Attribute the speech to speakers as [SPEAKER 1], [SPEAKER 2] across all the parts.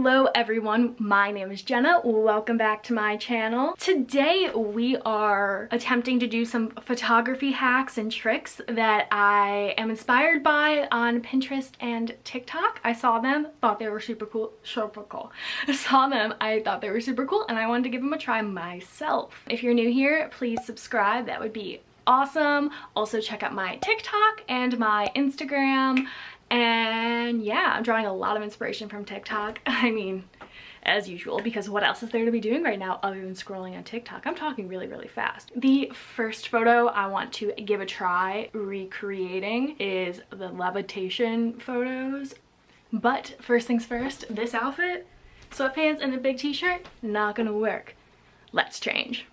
[SPEAKER 1] Hello everyone, my name is Jenna. Welcome back to my channel. Today we are attempting to do some photography hacks and tricks that I am inspired by on Pinterest and TikTok. I saw them, thought they were super cool. I saw them, I thought they were super cool, and I wanted to give them a try myself. If you're new here, please subscribe. That would be awesome. Also check out my TikTok and my Instagram. And yeah, I'm drawing a lot of inspiration from TikTok. I mean, as usual, because what else is there to be doing right now other than scrolling on TikTok? I'm talking really fast. The first photo I want to give a try recreating is the levitation photos. But first things first, this outfit, sweatpants and a big t-shirt, not gonna work. Let's change.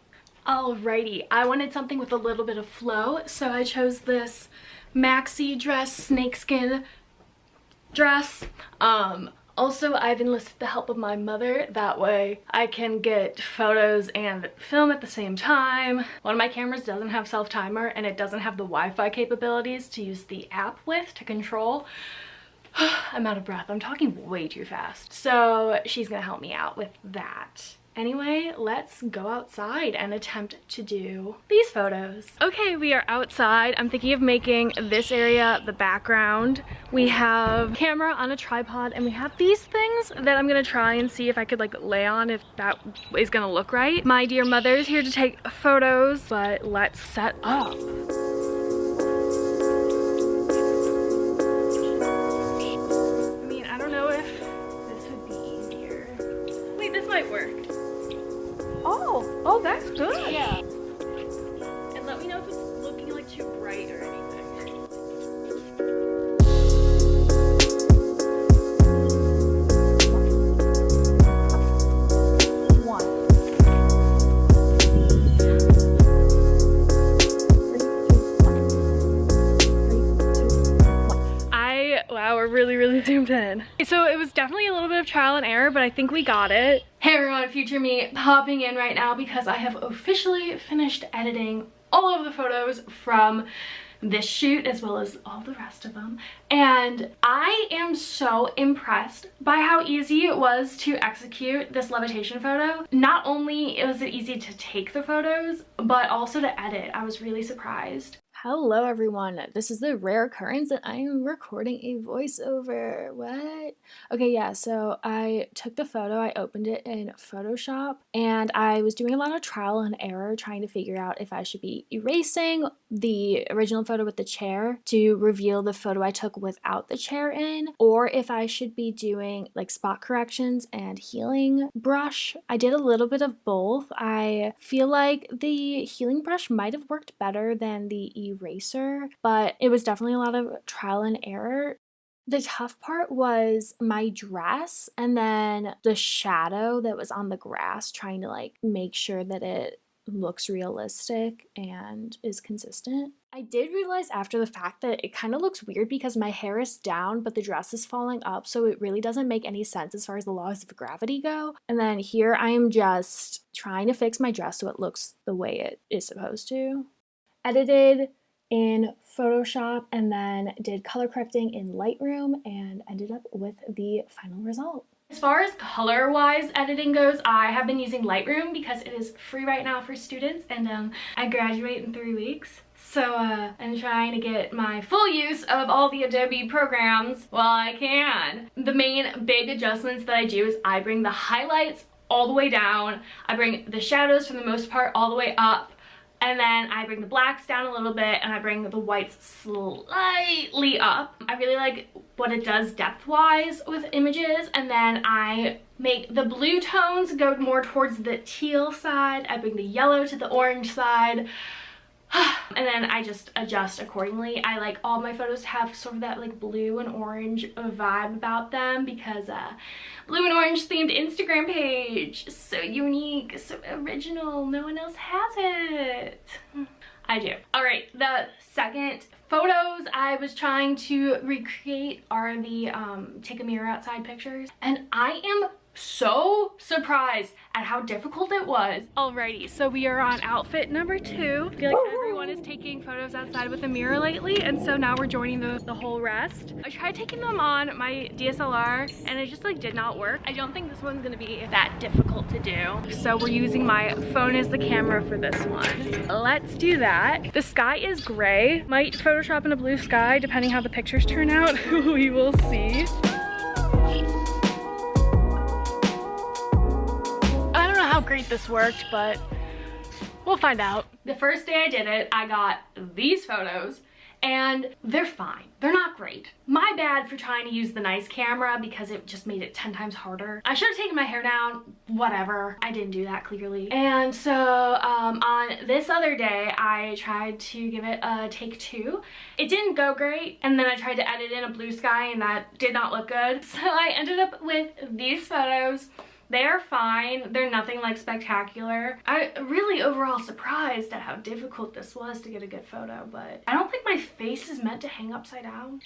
[SPEAKER 1] Alrighty, I wanted something with a little bit of flow, so I chose this maxi dress, snakeskin dress. Also, I've enlisted the help of my mother. That way I can get photos and film at the same time. One of my cameras doesn't have self-timer and it doesn't have the Wi-Fi capabilities to use the app with to control. I'm out of breath. I'm talking way too fast. So she's gonna help me out with that. Anyway, let's go outside and attempt to do these photos. Okay, we are outside. I'm thinking of making this area the background. We have camera on a tripod and we have these things that I'm gonna try and see if I could like lay on, if that is gonna look right. My dear mother is here to take photos, but let's set up. I mean, I don't know if this would be easier. Wait, this might work. Oh, that's good. Yeah. And let me know if it's looking like too bright or anything. Wow, we're really zoomed in. So it was definitely a little bit of trial and error, but I think we got it. Hey everyone, future me popping in right now because I have officially finished editing all of the photos from this shoot as well as all the rest of them, and I am so impressed by how easy it was to execute this levitation photo. Not only was it easy to take the photos, but also to edit. I was really surprised. Hello everyone, this is the rare occurrence that I am recording a voiceover. What? Okay, yeah, so I took the photo, I opened it in Photoshop, and I was doing a lot of trial and error trying to figure out if I should be erasing the original photo with the chair to reveal the photo I took without the chair in, or if I should be doing like spot corrections and healing brush. I did a little bit of both. I feel like the healing brush might have worked better than the eraser, but it was definitely a lot of trial and error. The tough part was my dress and then the shadow that was on the grass, trying to like make sure that it looks realistic and is consistent. I did realize after the fact that it kind of looks weird because my hair is down but the dress is falling up, so it really doesn't make any sense as far as the laws of gravity go. And then here I am just trying to fix my dress so it looks the way it is supposed to. Edited in Photoshop and then did color correcting in Lightroom and ended up with the final result. As far as color-wise editing goes, I have been using Lightroom because it is free right now for students, and I graduate in 3 weeks. So I'm trying to get my full use of all the Adobe programs while I can. The main big adjustments that I do is I bring the highlights all the way down, I bring the shadows for the most part all the way up, and then I bring the blacks down a little bit and I bring the whites slightly up. I really like what it does depth-wise with images, and then I make the blue tones go more towards the teal side. I bring the yellow to the orange side. And then I just adjust accordingly. I like all my photos to have sort of that like blue and orange vibe about them because blue and orange themed Instagram page. So unique, so original, no one else has it. I do. All right, the second photos I was trying to recreate are the take a mirror outside pictures, and I am so surprised at how difficult it was. Alrighty, so we are on outfit number 2. I feel like everyone everyone is taking photos outside with a mirror lately, and so now we're joining the whole rest. I tried taking them on my DSLR and it just like did not work. I don't think this one's gonna be that difficult to do. So we're using my phone as the camera for this one. Let's do that. The sky is gray. Might Photoshop in a blue sky depending how the pictures turn out. We will see. I don't know how great this worked, but we'll find out. The first day I did it, I got these photos and they're fine. They're not great. My bad for trying to use the nice camera because it just made it 10 times harder. I should have taken my hair down, whatever. I didn't do that clearly. And so on this other day, I tried to give it a take 2. It didn't go great. And then I tried to edit in a blue sky and that did not look good. So I ended up with these photos. They are fine. They're nothing like spectacular. I'm really overall surprised at how difficult this was to get a good photo, but I don't think my face is meant to hang upside down.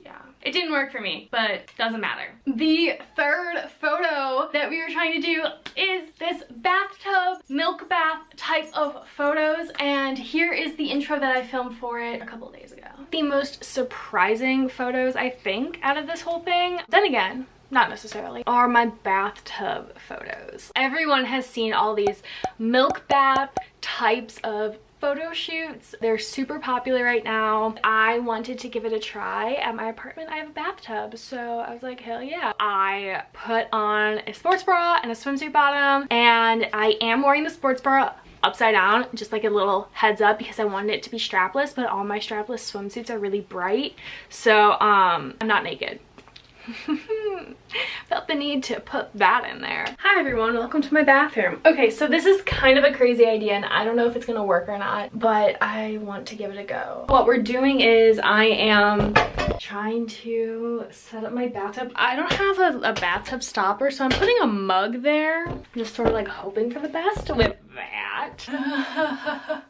[SPEAKER 1] Yeah, it didn't work for me, but doesn't matter. The third photo that we were trying to do is this bathtub, milk bath type of photos, and here is the intro that I filmed for it a couple of days ago. The most surprising photos, I think, out of this whole thing, then again, not necessarily, are my bathtub photos. Everyone has seen all these milk bath types of photo shoots. They're super popular right now. I wanted to give it a try. At my apartment, I have a bathtub, so I was like, hell yeah. I put on a sports bra and a swimsuit bottom, and I am wearing the sports bra upside down, just like a little heads up because I wanted it to be strapless, but all my strapless swimsuits are really bright, so I'm not naked. Felt the need to put that in there. Hi everyone, welcome to my bathroom. Okay, so this is kind of a crazy idea and I don't know if it's gonna work or not, but I want to give it a go. What we're doing is I am trying to set up my bathtub. I don't have a bathtub stopper, so I'm putting a mug there. I'm just sort of like hoping for the best with that.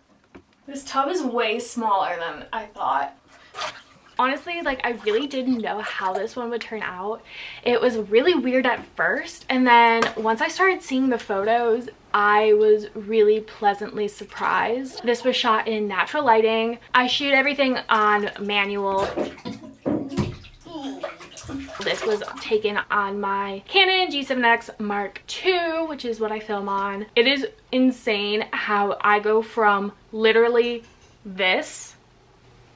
[SPEAKER 1] This tub is way smaller than I thought. Honestly, like, I really didn't know how this one would turn out. It was really weird at first, and then once I started seeing the photos, I was really pleasantly surprised. This was shot in natural lighting. I shoot everything on manual. This was taken on my Canon G7X Mark II, which is what I film on. It is insane how I go from literally this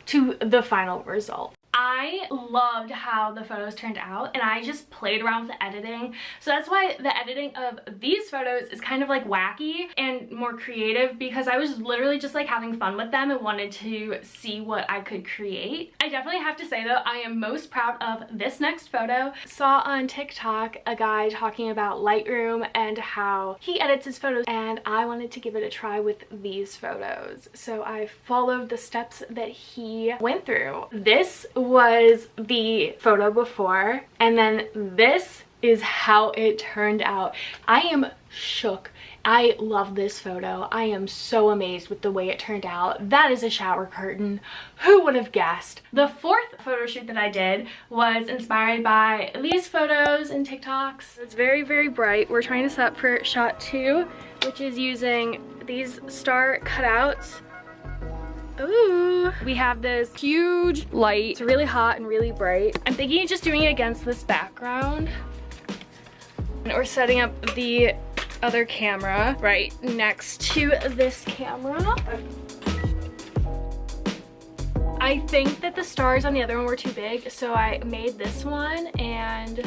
[SPEAKER 1] to the final result. I loved how the photos turned out and I just played around with the editing. So that's why the editing of these photos is kind of like wacky and more creative because I was literally just like having fun with them and wanted to see what I could create. I definitely have to say though, I am most proud of this next photo. Saw on TikTok a guy talking about Lightroom and how he edits his photos, and I wanted to give it a try with these photos. So I followed the steps that he went through. This was the photo before, and then this is how it turned out. I am shook. I love this photo. I am so amazed with the way it turned out. That is a shower curtain. Who would have guessed? The fourth photo shoot that I did was inspired by these photos and TikToks. It's very, very bright. We're trying to set up for shot 2, which is using these star cutouts. Ooh, we have this huge light. It's really hot and really bright. I'm thinking of just doing it against this background. And we're setting up the other camera right next to this camera. I think that the stars on the other one were too big, so I made this one, and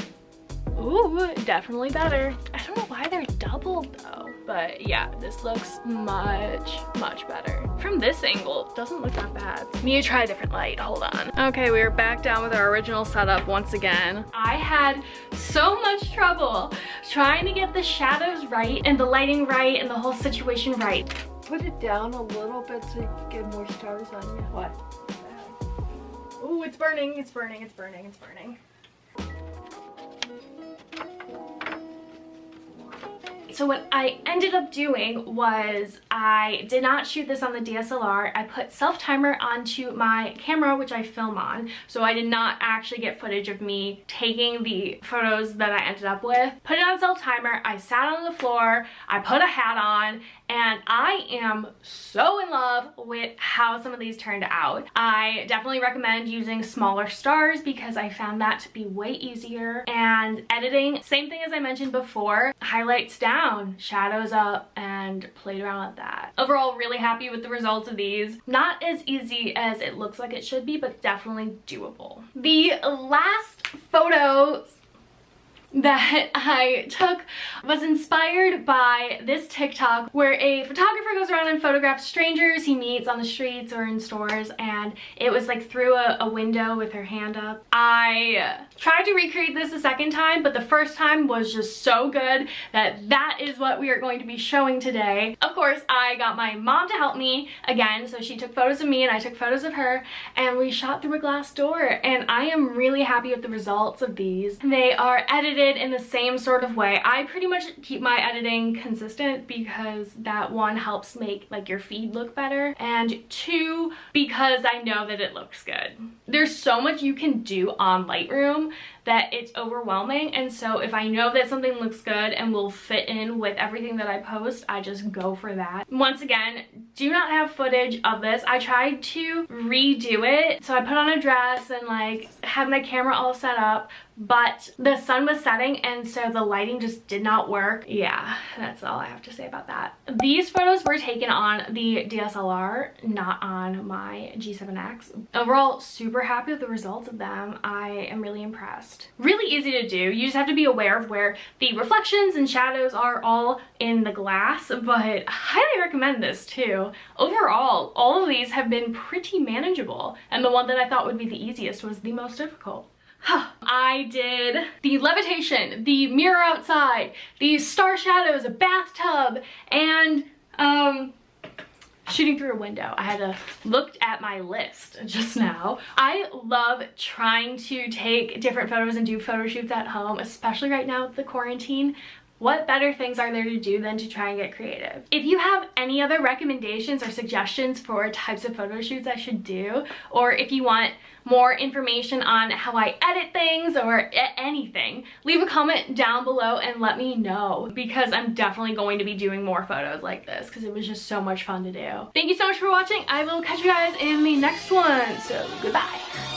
[SPEAKER 1] ooh, definitely better. I don't know why they're doubled though, but yeah, this looks much, much better. From this angle, it doesn't look that bad. Need to try a different light, hold on. Okay, we are back down with our original setup once again. I had so much trouble trying to get the shadows right and the lighting right and the whole situation right.
[SPEAKER 2] Put it down a little bit so you can get more stars on you.
[SPEAKER 1] What? Ooh, it's burning, it's burning, it's burning, it's burning. so what I ended up doing was I did not shoot this on the DSLR. I put self-timer onto my camera, which I film on, so I did not actually get footage of me taking the photos that I ended up with. Put it on self-timer, I sat on the floor, I put a hat on, and I am so in love with how some of these turned out. I definitely recommend using smaller stars because I found that to be way easier. And editing, same thing as I mentioned before, highlights down, shadows up, and played around with that. Overall, really happy with the results of these. Not as easy as it looks like it should be, but definitely doable. The last photo that I took was inspired by this TikTok where a photographer goes around and photographs strangers he meets on the streets or in stores, and it was like through a window with her hand up. I tried to recreate this a second time, but the first time was just so good that that is what we are going to be showing today. Of course, I got my mom to help me again, so she took photos of me and I took photos of her, and we shot through a glass door, and I am really happy with the results of these. They are edited in the same sort of way. I pretty much keep my editing consistent because that, one, helps make like your feed look better, and two, because I know that it looks good. There's so much you can do on Lightroom that it's overwhelming, and so if I know that something looks good and will fit in with everything that I post, I just go for that. Once again, do not have footage of this. I tried to redo it, so I put on a dress and like had my camera all set up, but the sun was setting and so the lighting just did not work. Yeah, that's all I have to say about that. These photos were taken on the DSLR, not on my G7X. Overall, super happy with the results of them. I am really impressed. Really easy to do. You just have to be aware of where the reflections and shadows are all in the glass, but highly recommend this too. Overall, all of these have been pretty manageable, and the one that I thought would be the easiest was the most difficult. I did the levitation, the mirror outside, the star shadows, a bathtub, and shooting through a window. I had to look at my list just now. I love trying to take different photos and do photo shoots at home, especially right now with the quarantine. What better things are there to do than to try and get creative? If you have any other recommendations or suggestions for types of photo shoots I should do, or if you want more information on how I edit things or anything, leave a comment down below and let me know, because I'm definitely going to be doing more photos like this because it was just so much fun to do. Thank you so much for watching. I will catch you guys in the next one, so goodbye.